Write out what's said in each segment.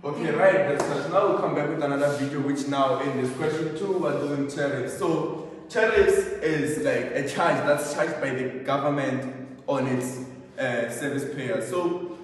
Okay, right, that's right. Now we'll come back with another video, which now in this question 2 we're doing tariffs. So tariffs is like a charge that's charged by the government on its service payers. So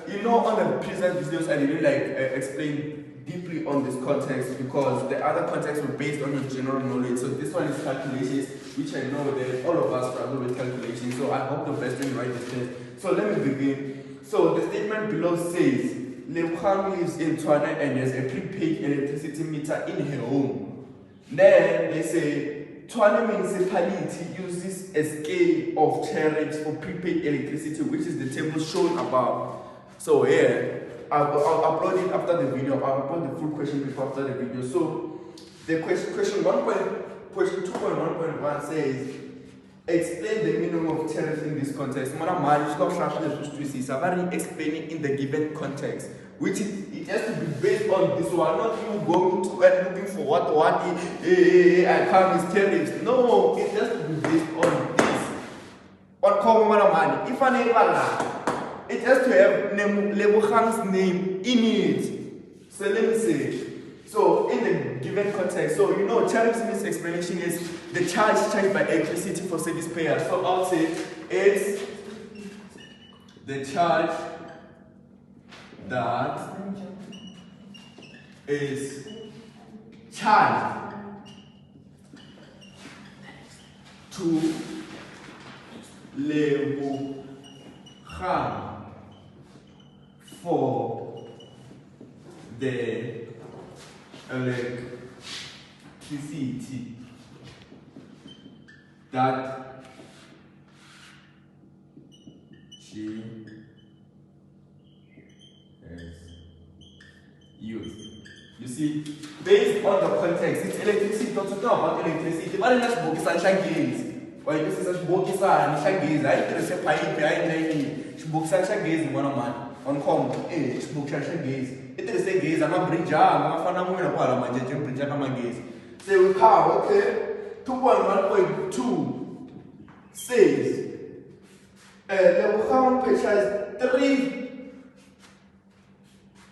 you know, on the previous videos I didn't explain deeply on this context because the other contexts were based on your general knowledge. So this one is calculations, which I know that all of us struggle with calculations. So I hope the best when you write this test. So let me begin. So the statement below says Lebogang lives in Tshwane and has a prepaid electricity meter in her home. Then they say Tshwane municipality uses a scale of tariffs for prepaid electricity, which is the table shown above. So here, I'll upload it after the video. I'll upload the full question paper after the video. So the question 2.1.1 says, explain the meaning of tariff in this context. I'm already explaining in the given context, which it has to be based on this one, not you going to and looking for what I come is tariffs. No, it has to be based on this. On common money. If I never it has to have Lebogang's name in it. So let me say. So in the given context, so you know tariffs in this explanation is the charge charged by electricity for service payers. So I'll say it's the charge that is charged to Lebogang for the electricity that she has used. You see, based on the context, it's electricity, talking about electricity. But let's book Sanchagis. Or this is a book Sanchagis. I interest a pipe behind the book Sanchagis in one of mine. On com, book Sanchagis. It is a gaze, I'm a bridge, I'm a fan of my bridge, I'm a gaze. So we have, okay, 2.1.2 says, Lebogang purchased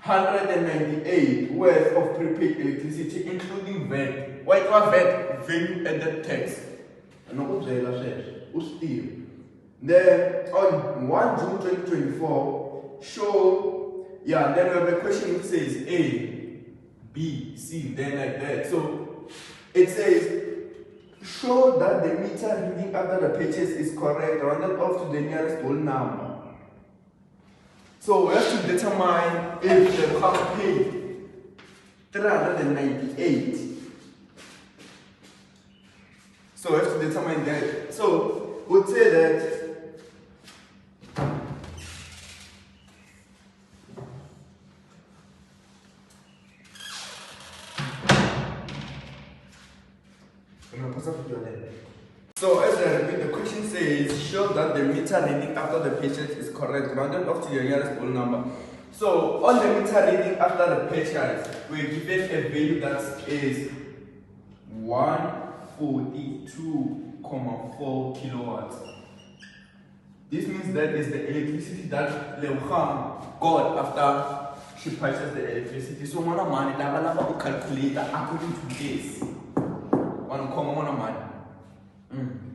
398 worth of prepaid electricity, including VAT. Why it was VAT? Value added tax. And what they said, then on 1 June 2024, show. Yeah, then we have a question which says A, B, C, then like that. So it says, show that the meter reading after the purchase is correct, rounded off to the nearest whole number. So we have to determine if the car paid 398. So we have to determine that. So we'll say that so as I repeat, the question says, show that the meter reading after the purchase is correct, rounded off to the nearest whole number. So on the meter reading after the purchase, we're given a value that is 142.4 kilowatts. This means that is the electricity that Lebogang got after she purchased the electricity. So one money, lava calculate according to this. One common money.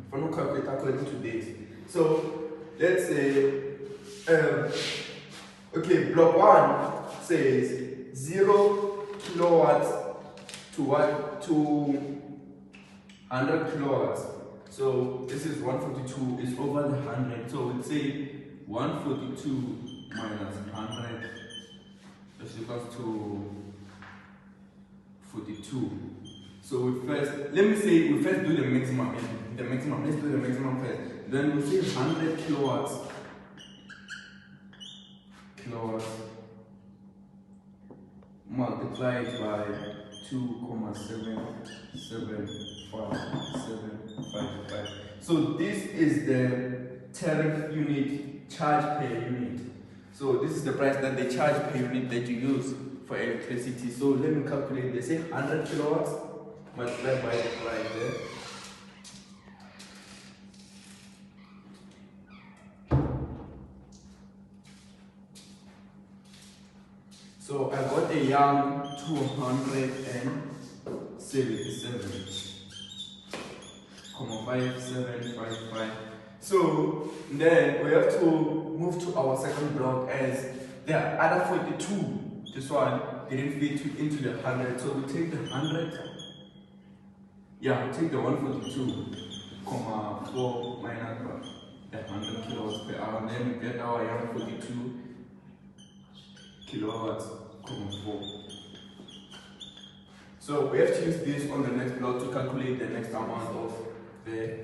For no calculate according to this. So let's say okay, block 1 says 0 kilowatts to what? To 100 kilowatts. So this is 142 is over the 100. So we'd say 142 minus 100 is equals to 42. So we first, let me say we first do the maximum. Let's do the maximum first. Then we say 100 kilowatts. Multiplied by 2,775. So this is the tariff unit, charge per unit. So this is the price that they charge per unit that you use for electricity. So let me calculate. They say 100 kilowatts multiplied by the price there. So So I got a young 277,5755. So then we have to move to our second block as there are other 42. This one didn't fit into the 100, so we take the 100. Yeah, we take the 142,4 minus the 100 kilowatts per hour, and then we get our young 42 kilowatts, 4. So we have to use this on the next block to calculate the next amount of the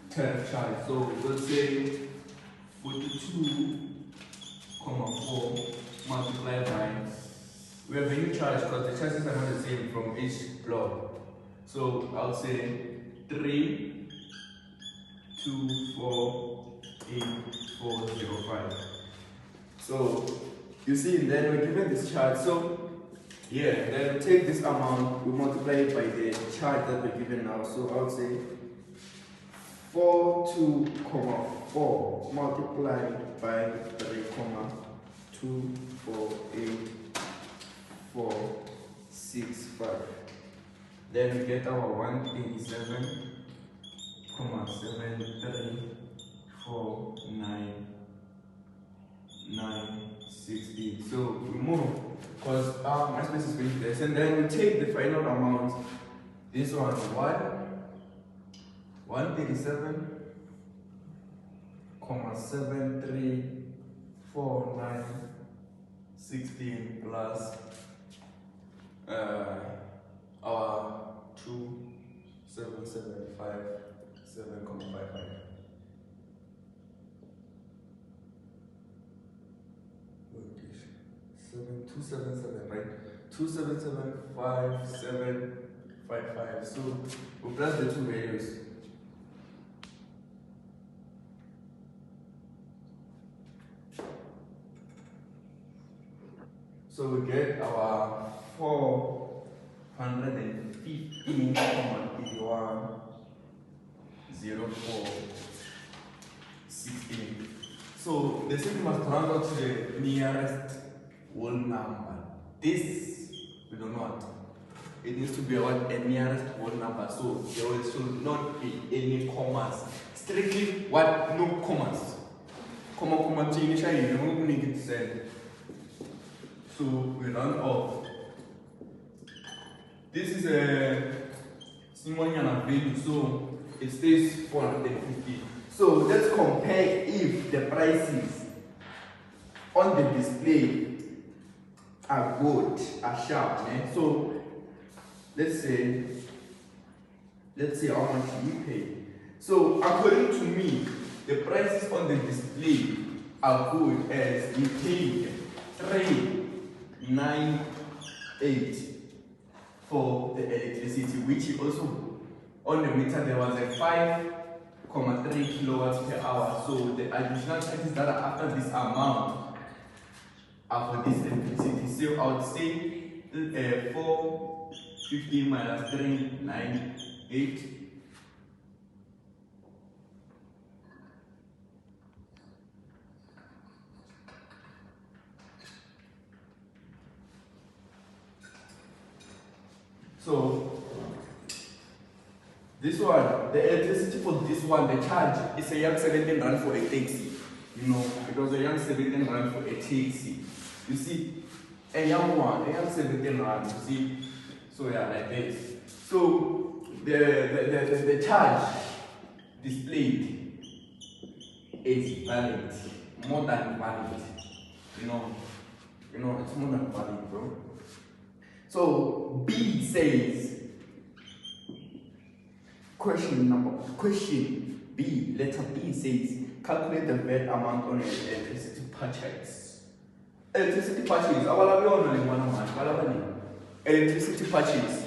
tariff charge. So we'll say 42,4 multiplied by, we have a new charge because the charges are not the same from each block. So I'll say 3,248,405. So you see, then we're given this charge. So yeah, then we take this amount, we multiply it by the charge that we're given now. So I'll say 42,4 multiplied by 3,248,465. Then we get our 187,734,960. So we move because my space is going to this, and then we take the final amount. This one 137,734,916 plus our 2,775,7.55. 277, right? 2775755. So we plus the two values. So we get our 415,81,04,16. So the system must round out to the nearest whole number. This we do not. It needs to be a nearest whole number. So there should not be any commas. Strictly what? No commas. Comma change. You don't need it said. So we run off. This is a small value, so it stays 450. So let's compare if the prices on the display are good, are sharp. So let's say how much you pay. So according to me, the prices on the display are good as we paid 398 for the electricity, which also on the meter there was a 5,3 kilowatts per hour. So the additional charges that are after this amount are for this electricity. So I would say 450 minus 398. So this one, the electricity for this one, the charge is a young 17 rand for a taxi. You know, it was a young 17 rand for a taxi. You see, a young 17 rand, you see. So yeah, like this. So the charge displayed is valid, more than valid. You know, it's more than valid, bro. So B says, question B, letter B says, calculate the VAT amount on an electricity purchase. Electricity purchase, electricity purchase.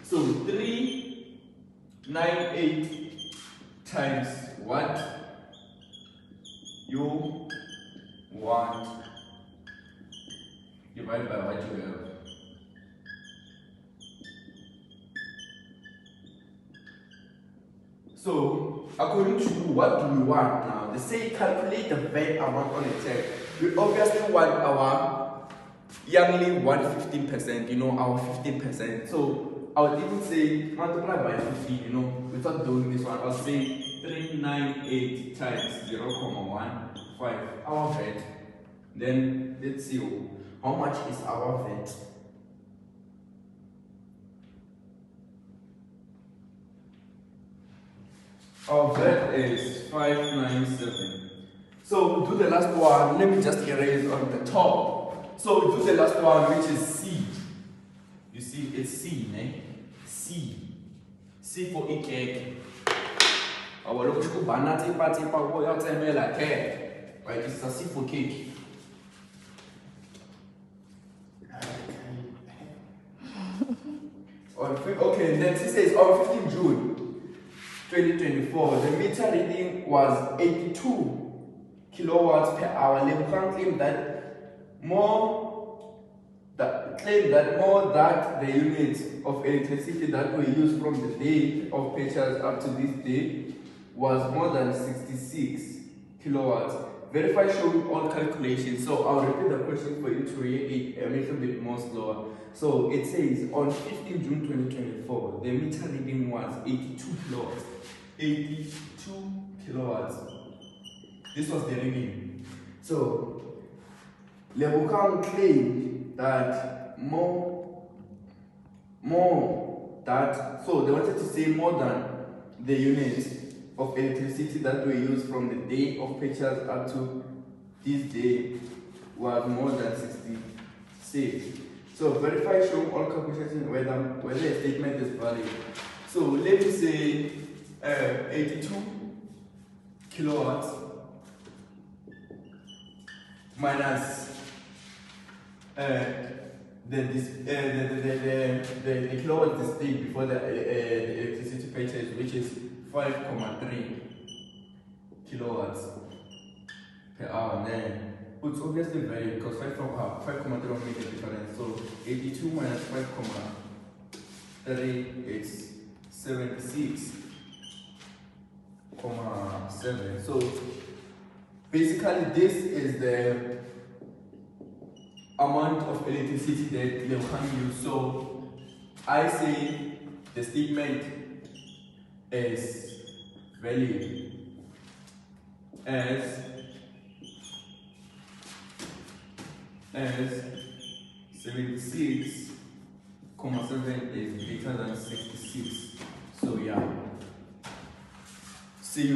So 398 times what you want divided by what you have. So according to you, what do we want now? They say calculate the VAT amount on a check. we obviously want our youngly 115%, you know, our 15%. So I would even say multiply by 15, you know, without doing this one. I'll say 398 times 0.15 our VAT. Then let's see how much is our VAT. Our VAT is 597. So do the last one. Let me just erase on the top. So do the last one, which is C. You see, it's C, eh? C. C for cake. Our local banana party power out and like cake. Right, it's a C for cake. Okay, then she says on 15 June 2024, the meter reading was 82 kilowatts per hour. Lebukhang claimed that more that the units of electricity that were used from the day of purchase up to this day was more than 66 kilowatts. Verify showing all calculations. So I'll repeat the question for you to read it a little bit more slower. So it says on 15 June 2024, the meter reading was 82 kilowatts. 82 kilowatts. This was the reading. So Lebukhang claimed that so they wanted to say more than the units of electricity that were used from the day of purchase up to this day was more than 66. So verify showing all calculations whether a statement is valid. So let me say 82 kilowatts minus the kilowatt displayed before the electricity purchase, which is 5.3 kilowatts per hour. Then it's obviously valid because 5.3 will make a difference. So 82 minus 5.3 is 76.7. So basically this is the amount of electricity that they can use. So I say the statement is valid as 76.7 is greater than 66. So yeah. See you.